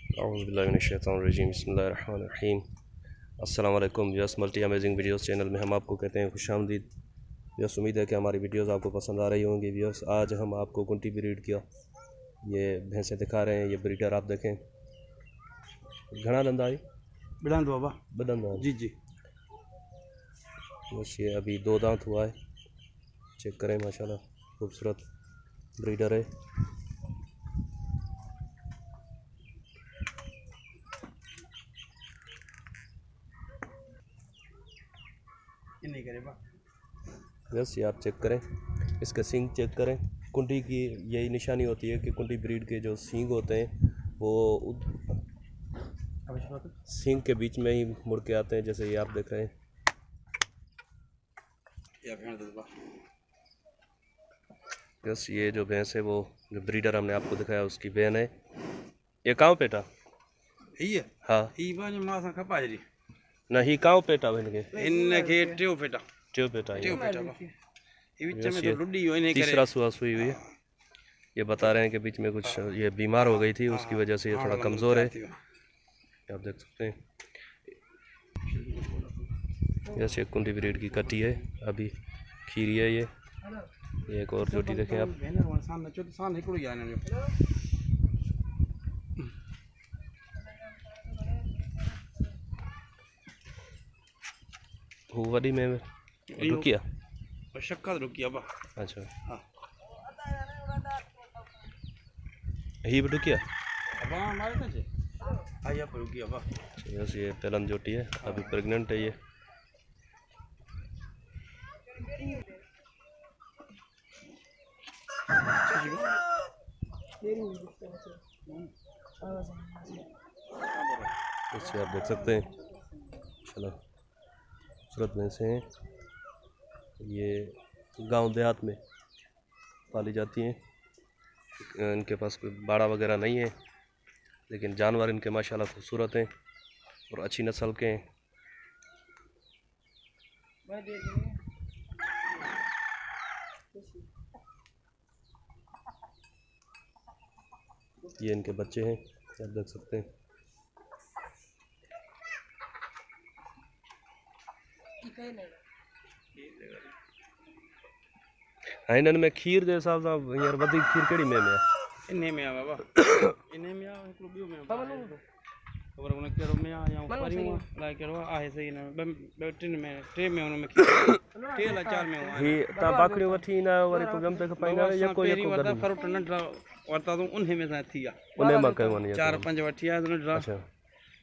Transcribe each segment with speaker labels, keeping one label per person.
Speaker 1: औज़ुबिल्लाहिमिनश्शैतानिर्रजीम बिस्मिल्लाहिर्रहमानिर्रहीम। अस्सलाम वालेकुम viewers, multi amazing videos channel में हम आपको कहते हैं खुशामदीद। व्यूअर्स, उम्मीद है कि हमारी वीडियोस आपको पसंद आ रही होंगी। व्यूअर्स, आज हम आपको कुंटी ब्रीड किया ये भैंसें दिखा रहे हैं। ये ब्रीडर आप देखें, घना दंदा आई
Speaker 2: बिडंद बाबा
Speaker 1: बदंदा
Speaker 2: जी जी।
Speaker 1: बस ये अभी 2 दांत हुआ है। चेक करें, माशाल्लाह खूबसूरत ब्रीडर है।
Speaker 2: नहीं करे बा
Speaker 1: बस ये आप चेक करें, इसका सींग चेक करें। कुंडी की यही निशानी होती है कि कुंडी ब्रीड के जो सींग होते हैं वो सींग के बीच में ही मुड़ के आते हैं, जैसे ये आप देख रहे हैं। बस ये जो भैंस है वो जो ब्रीडर हमने आपको दिखाया उसकी बहन है। ये काँव पेटा
Speaker 2: ये
Speaker 1: हाँ
Speaker 2: ई बाने मासा खपाजरी
Speaker 1: ना ही काँव पेटा बन के
Speaker 2: इनके टेव पेटा
Speaker 1: ट्यूब पेटा
Speaker 2: टेव
Speaker 1: ये
Speaker 2: पेटा ये बीच में तो लुड्डी हो नहीं करे।
Speaker 1: तीसरा सुहा सुई हुई है। ये बता रहे हैं कि बीच में कुछ ये बीमार हो गई थी, उसकी वजह से ये थोड़ा कमज़ोर है। आप देख सकते हैं। जैसे कुंडी ब्रीड की कटी है, अभी खीरी है ये एक और जोटी देखें आप। वडी में रुकिया
Speaker 2: शक्का रुकिया बा।
Speaker 1: अच्छा
Speaker 2: हाँ
Speaker 1: ही भी रुकिया
Speaker 2: अब हमारे ना जे आया पर रुकिया बा।
Speaker 1: बस ये पहलन जोटी है, अभी प्रेग्नेंट है ये। इससे आप देख सकते हैं चलो खूबसूरत भैंसें हैं। ये गांव देहात में पाली जाती हैं। इनके पास कोई बाड़ा वगैरह नहीं है, लेकिन जानवर इनके माशाल्लाह खूबसूरत हैं और अच्छी नस्ल के हैं। ये इनके बच्चे हैं, आप देख सकते हैं। इन्हनि में खीर जे हिसाब सां हींअर वधीक खीर कहिड़ी में आहे?
Speaker 2: इन्हें में आ बाबा इन्हें में आ हिकिड़ो ॿियो में ख़बर उन कहिड़ो में आ या परियूं अलाए कहिड़ो आहे सही न ॿ टिनि में टे में हुन में टे अलाए 4 में
Speaker 1: ही तव्हां बाकड़ियूं वठी ईंदा आहियो, वरी पोइ गम ते खपाईंदा आहियो, यको यको
Speaker 2: वरता फ्रूट नंढा वरता तो उन्हें में सां थी आहे
Speaker 1: उन मां कयो वञे।
Speaker 2: 4-5 वठी आहे नंढा।
Speaker 1: अच्छा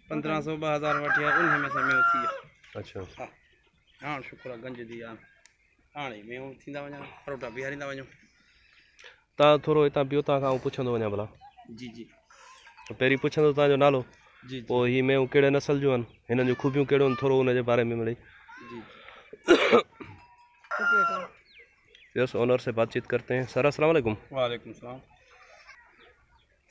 Speaker 2: 1500 2000 वठी आहे उन्हें में सां में थी आहे।
Speaker 1: अच्छा
Speaker 2: हाँ हाँ शुक्र आहे गंज दी आहे हाणे में थींदा वञा फ्रूटा बीहारींदा वञो।
Speaker 1: तव्हां थोरो हितां बीहो, तव्हां खां पुछंदो वञा भला।
Speaker 2: जी जी
Speaker 1: पहिरीं पुछंदो तव्हांजो नालो,
Speaker 2: जी
Speaker 1: पोइ ही मेंहूं कहिड़े नस्ल जूं आहिनि, हिननि जूं खूबियूं कहिड़ियूं आहिनि, थोरो हुनजे बारे में मिले।
Speaker 2: जी
Speaker 1: यस, ओनर से बातचीत करते हैं। सर अस्सलाम वालेकुम।
Speaker 2: वालेकुम सलाम।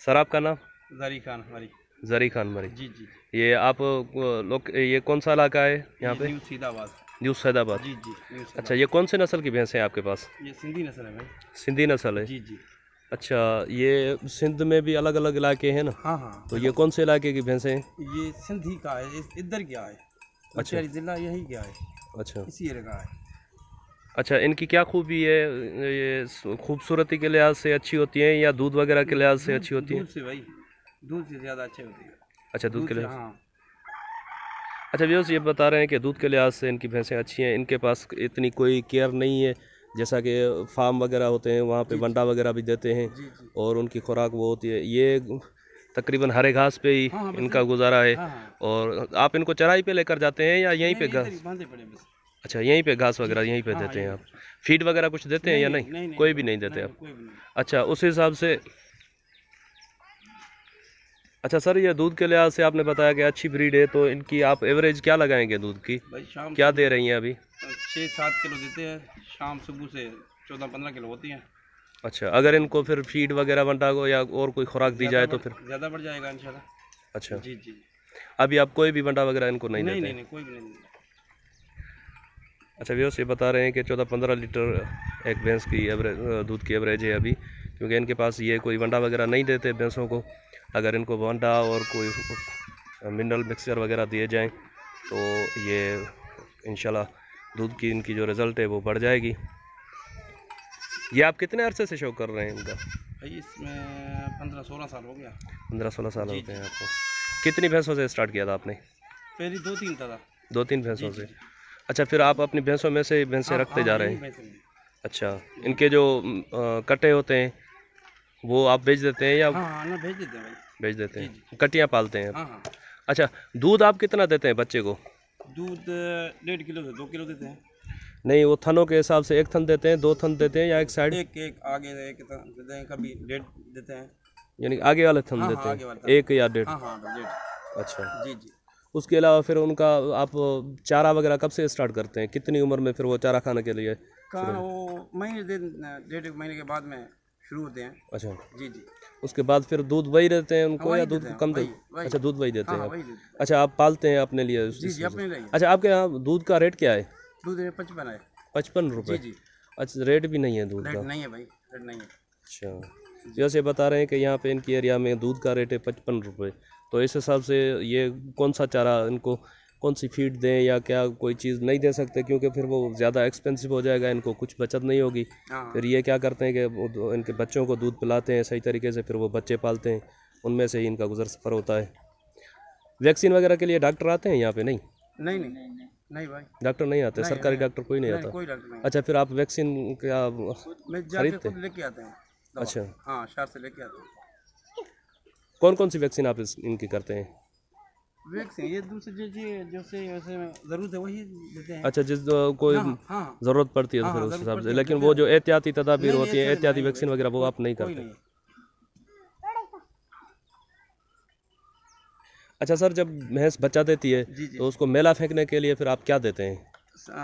Speaker 1: सर आपका नाम?
Speaker 2: जरी खान मरी।
Speaker 1: जरी खान मरी।
Speaker 2: जी जी।
Speaker 1: ये आप लोग, ये कौन सा इलाका है यहाँ पे?
Speaker 2: न्यू सैदाबाद।
Speaker 1: न्यू सैदाबाद।
Speaker 2: जी जी न्यू सैदाबाद।
Speaker 1: अच्छा, ये कौन से नस्ल की भैंस हैं आपके पास?
Speaker 2: ये सिंधी नस्ल है भाई।
Speaker 1: सिंधी नस्ल है?
Speaker 2: जी जी।
Speaker 1: अच्छा, ये सिंध में भी अलग अलग इलाके हैं ना?
Speaker 2: हाँ हाँ।
Speaker 1: तो ये कौन से इलाके की भैंसें हैं?
Speaker 2: ये सिंधी का है, इधर क्या है। अच्छा जिला यही क्या है।
Speaker 1: अच्छा
Speaker 2: इसी एरिया का है।
Speaker 1: अच्छा, इनकी क्या खूबी है? ये खूबसूरती के लिहाज से अच्छी होती हैं या दूध वगैरह के लिहाज से अच्छी होती हैं?
Speaker 2: दूध से भाई, दूध से ज़्यादा अच्छी होती है।
Speaker 1: अच्छा, दूध के लिहाज।
Speaker 2: हाँ।
Speaker 1: अच्छा व्यूअर्स, ये बता रहे हैं कि दूध के लिहाज से इनकी भैंसें अच्छी हैं। इनके पास इतनी कोई केयर नहीं है, जैसा कि फार्म वगैरह होते हैं वहाँ पे वंडा वगैरह भी देते हैं और उनकी खुराक वो होती है। ये तकरीबन हरे घास पे ही इनका गुजारा है। और आप इनको चराई पे लेकर जाते हैं या यहीं पे घास? अच्छा, यहीं पे घास वगैरह यहीं पे देते हैं आप? फीड वगैरह कुछ देते हैं या नहीं? कोई भी नहीं देते आप? अच्छा, उस हिसाब से। अच्छा सर, ये दूध के लिहाज से आपने बताया कि अच्छी ब्रीड है, तो इनकी आप एवरेज क्या लगाएंगे दूध की?
Speaker 2: शाम
Speaker 1: क्या दे रही हैं अभी?
Speaker 2: 6-7 किलो देते हैं, शाम सुबह से 14-15 किलो होती हैं।
Speaker 1: अच्छा, अगर इनको फिर फीड वगैरह वंडा को या और कोई खुराक दी जाए तो फिर
Speaker 2: ज़्यादा बढ़ जाएगा इंशाल्लाह।
Speaker 1: अच्छा
Speaker 2: जी जी।
Speaker 1: अभी आप कोई भी वंडा वगैरह इनको नहीं देते?
Speaker 2: नहीं कोई भी नहीं।
Speaker 1: अच्छा व्यूअर्स, ये बता रहे हैं कि 14-15 लीटर एक भैंस की एवरेज दूध की एवरेज है अभी, क्योंकि इनके पास ये कोई वंडा वगैरह नहीं देते भैंसों को। अगर इनको वंडा और कोई मिनरल मिक्सचर वगैरह दिए जाएं तो ये इंशाल्लाह दूध की इनकी जो रिज़ल्ट है वो बढ़ जाएगी। ये आप कितने अरसे से शौक कर रहे हैं इनका?
Speaker 2: भाई इसमें 15-16 साल हो गया।
Speaker 1: 15-16 साल होते हैं आपको। कितनी भैंसों से स्टार्ट किया था आपने?
Speaker 2: पहली 2-3 था।
Speaker 1: 2-3 भैंसों से। अच्छा, फिर आप अपनी भैंसों में से भैंसें रखते जा रहे हैं? अच्छा, इनके जो कटे होते हैं वो आप बेच देते हैं या?
Speaker 2: हाँ ना, भेज देते हैं भाई।
Speaker 1: बेच देते हैं, कटियाँ पालते हैं?
Speaker 2: हाँ।
Speaker 1: अच्छा, दूध आप कितना देते हैं बच्चे को?
Speaker 2: दूध 1.5 किलो से 2 किलो देते हैं।
Speaker 1: नहीं, वो थनों के हिसाब से 1 थन देते हैं, 2 थन देते हैं या एक साइड?
Speaker 2: एक आगे एक देते हैं, कभी 1.5 देते हैं।
Speaker 1: यानी आगे वाले थन देते
Speaker 2: आगे
Speaker 1: हैं 1 या 1.5?
Speaker 2: हाँ 1.5।
Speaker 1: अच्छा
Speaker 2: जी।
Speaker 1: उसके अलावा फिर उनका आप चारा वगैरह कब से स्टार्ट करते हैं? कितनी उम्र में फिर वो चारा खाने के लिए?
Speaker 2: वो महीने 1.5 महीने के बाद में शुरू होते हैं।
Speaker 1: अच्छा
Speaker 2: जी।
Speaker 1: उसके बाद फिर दूध वही देते हैं उनको या दूध कम
Speaker 2: वही।
Speaker 1: अच्छा, दूध वही देते हैं
Speaker 2: हाँ,
Speaker 1: आप। अच्छा, आप पालते हैं अपने लिए?
Speaker 2: जी अपने लिए।
Speaker 1: अच्छा, आपके यहाँ दूध का रेट क्या है?
Speaker 2: दूध 55 है।
Speaker 1: 55 रुपये?
Speaker 2: जी।
Speaker 1: अच्छा, रेट भी नहीं है दूध का?
Speaker 2: नहीं है भाई, रेट नहीं है।
Speaker 1: अच्छा, जैसे बता रहे हैं कि यहाँ पे इनकी एरिया में दूध का रेट है 55 रुपये, तो इस हिसाब से ये कौन सा चारा इनको, कौन सी फीड दें या क्या कोई चीज़ नहीं दे सकते क्योंकि फिर वो ज़्यादा एक्सपेंसिव हो जाएगा, इनको कुछ बचत नहीं होगी। फिर ये क्या करते हैं कि इनके बच्चों को दूध पिलाते हैं सही तरीके से, फिर वो बच्चे पालते हैं, उनमें से ही इनका गुजर सफ़र होता है। वैक्सीन वगैरह के लिए डॉक्टर आते हैं यहाँ पे?
Speaker 2: नहीं भाई,
Speaker 1: डॉक्टर नहीं आते? सरकारी डॉक्टर कोई नहीं आता?
Speaker 2: कोई डॉक्टर नहीं।
Speaker 1: अच्छा, फिर आप वैक्सीन क्या
Speaker 2: खरीदते लेके आते हैं?
Speaker 1: अच्छा,
Speaker 2: हाँ, शहर से लेके आते हैं।
Speaker 1: कौन कौन सी वैक्सीन आप इनकी करते हैं?
Speaker 2: वैक्सीन ये दूसरे जैसे ज़रूरत है वही देते हैं।
Speaker 1: अच्छा, जिस कोई ज़रूरत पड़ती है तो फिर उस हिसाब से, लेकिन वो जो एहतियाती तदाबीर होती है, एहतियाती वैक्सीन वगैरह, वो आप नहीं करते? अच्छा सर, जब भैंस बच्चा देती है तो उसको मेला फेंकने के लिए फिर आप क्या देते हैं?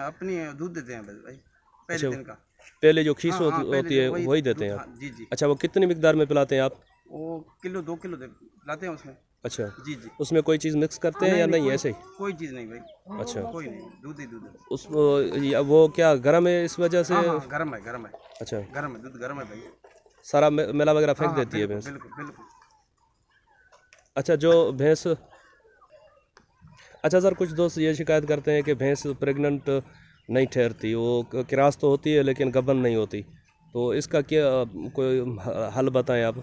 Speaker 2: अपनी दूध देते हैं भाई, पहले दिन का।
Speaker 1: पहले जो खीस होती है वही देते हैं आप?
Speaker 2: जी।
Speaker 1: अच्छा, वो कितनी मिकदार में पिलाते हैं आप?
Speaker 2: वो 1-2 किलो लाते हैं उसमें।
Speaker 1: अच्छा
Speaker 2: जी।
Speaker 1: उसमें कोई चीज़ मिक्स करते हैं या नहीं, ऐसे ही?
Speaker 2: कोई चीज़ नहीं भाई।
Speaker 1: अच्छा,
Speaker 2: कोई नहीं, दूध ही दूध है।
Speaker 1: उस वो क्या गर्म है इस वजह से?
Speaker 2: गर्म है।
Speaker 1: अच्छा,
Speaker 2: गर्म है, दूध गर्म है भाई।
Speaker 1: सारा मेला वगैरह फेंक देती है भैंस?
Speaker 2: बिल्कुल।
Speaker 1: अच्छा, जो भैंस, अच्छा सर, कुछ दोस्त ये शिकायत करते हैं कि भैंस प्रेग्नेंट नहीं ठहरती, वो किरास तो होती है लेकिन गबन नहीं होती, तो इसका क्या कोई हल बताएं आप,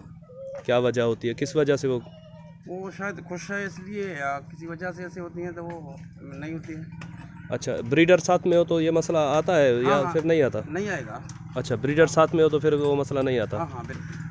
Speaker 1: क्या वजह होती है, किस वजह से वो
Speaker 2: शायद खुश है इसलिए या किसी वजह से ऐसे होती हैं तो वो नहीं होती है।
Speaker 1: अच्छा, ब्रीडर साथ में हो तो ये मसला आता है या फिर नहीं आता?
Speaker 2: नहीं आएगा।
Speaker 1: अच्छा, ब्रीडर साथ में हो तो फिर वो मसला नहीं आता?
Speaker 2: हाँ बिल्कुल।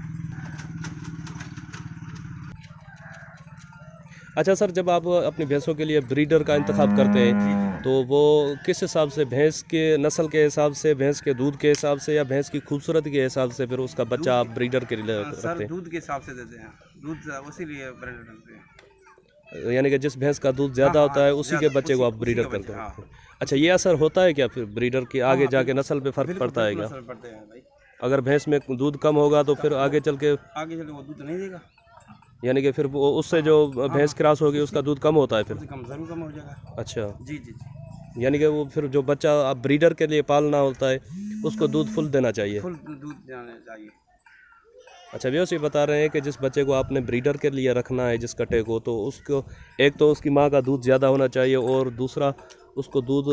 Speaker 1: अच्छा सर, जब आप अपनी भैंसों के लिए ब्रीडर का इंतखाब करते हैं तो वो किस हिसाब से, भैंस के नस्ल के हिसाब से, भैंस के दूध के हिसाब से या भैंस की खूबसूरती के हिसाब से फिर उसका बच्चा आप ब्रीडर के लिए रखते हैं?
Speaker 2: दूध के हिसाब से देते हैं, दूध उसी लिए ब्रीडर करते हैं।
Speaker 1: यानी कि जिस भैंस का दूध ज़्यादा होता है उसी के बच्चे को आप ब्रीडर करते हैं? अच्छा, ये असर होता है क्या फिर ब्रीडर के आगे जाके नस्ल पे फ़र्क पड़ता है क्या? अगर भैंस में दूध कम होगा तो फिर आगे चल के
Speaker 2: वो दूध नहीं देगा,
Speaker 1: यानी कि फिर वो उससे जो भैंस क्रॉस होगी उसका दूध कम होता है फिर?
Speaker 2: जरूर कम हो जाएगा।
Speaker 1: अच्छा
Speaker 2: जी।
Speaker 1: यानी कि वो फिर जो बच्चा आप ब्रीडर के लिए पालना होता है उसको दूध फुल देना चाहिए?
Speaker 2: फुल दूध देना चाहिए।
Speaker 1: अच्छा, व्यवस्था ये बता रहे हैं कि जिस बच्चे को आपने ब्रीडर के लिए रखना है, जिस कटे को, तो उसको एक तो उसकी माँ का दूध ज़्यादा होना चाहिए और दूसरा उसको दूध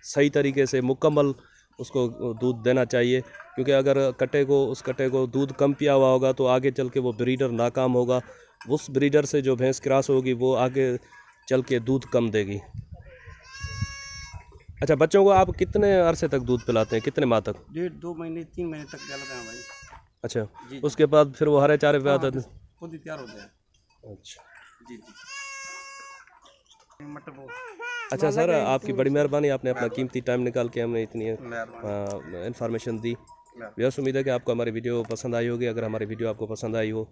Speaker 1: सही तरीके से मुकम्मल उसको दूध देना चाहिए, क्योंकि अगर उस कटे को दूध कम पिया हुआ होगा तो आगे चल के वो ब्रीडर नाकाम होगा, उस ब्रीडर से जो भैंस क्रॉस होगी वो आगे चल के दूध कम देगी। अच्छा, बच्चों को आप कितने अरसे तक दूध पिलाते हैं, कितने माह तक?
Speaker 2: 1.5-2 महीने 3 महीने तक पिलाते हैं भाई।
Speaker 1: अच्छा, उसके बाद फिर वो हरे चारे पे आते हैं?
Speaker 2: खुद ही तैयार होते हैं।
Speaker 1: अच्छा
Speaker 2: जी।
Speaker 1: अच्छा सर, आपकी बड़ी मेहरबानी, आपने अपना कीमती टाइम निकाल के हमें इतनी इन्फॉर्मेशन दी। बेहद उम्मीद है कि आपको हमारी वीडियो पसंद आई होगी। अगर हमारी वीडियो आपको पसंद आई हो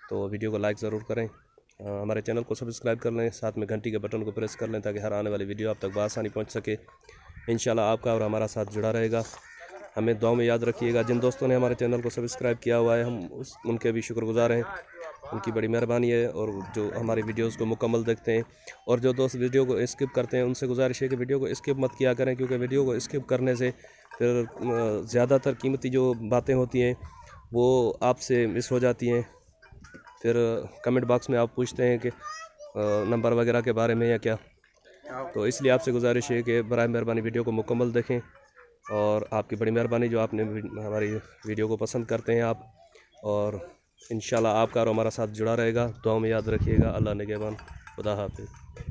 Speaker 1: तो वीडियो को लाइक ज़रूर करें, हमारे चैनल को सब्सक्राइब कर लें, साथ में घंटी के बटन को प्रेस कर लें ताकि हर आने वाली वीडियो आप तक बआसानी पहुंच सके। इंशाल्लाह आपका और हमारा साथ जुड़ा रहेगा। हमें दुआ में याद रखिएगा। जिन दोस्तों ने हमारे चैनल को सब्सक्राइब किया हुआ है, हम उनके भी शुक्रगुजार हैं, उनकी बड़ी मेहरबानी है। और जो हमारी वीडियोस को मुकम्मल देखते हैं और जो दोस्त वीडियो को स्किप करते हैं उनसे गुजारिश है कि वीडियो को स्किप मत किया करें, क्योंकि वीडियो को स्किप करने से फिर ज़्यादातर कीमती जो बातें होती हैं वो आपसे मिस हो जाती हैं। फिर कमेंट बॉक्स में आप पूछते हैं कि नंबर वगैरह के बारे में या क्या। तो इसलिए आपसे गुजारिश है कि बराए मेहरबानी वीडियो को मुकम्मल देखें, और आपकी बड़ी मेहरबानी जो आपने हमारी वीडियो को पसंद करते हैं आप, और इंशाल्लाह आपका और हमारा साथ जुड़ा रहेगा। दुआ में याद रखिएगा। अल्लाह निगहबान। खुदा हाफिज़।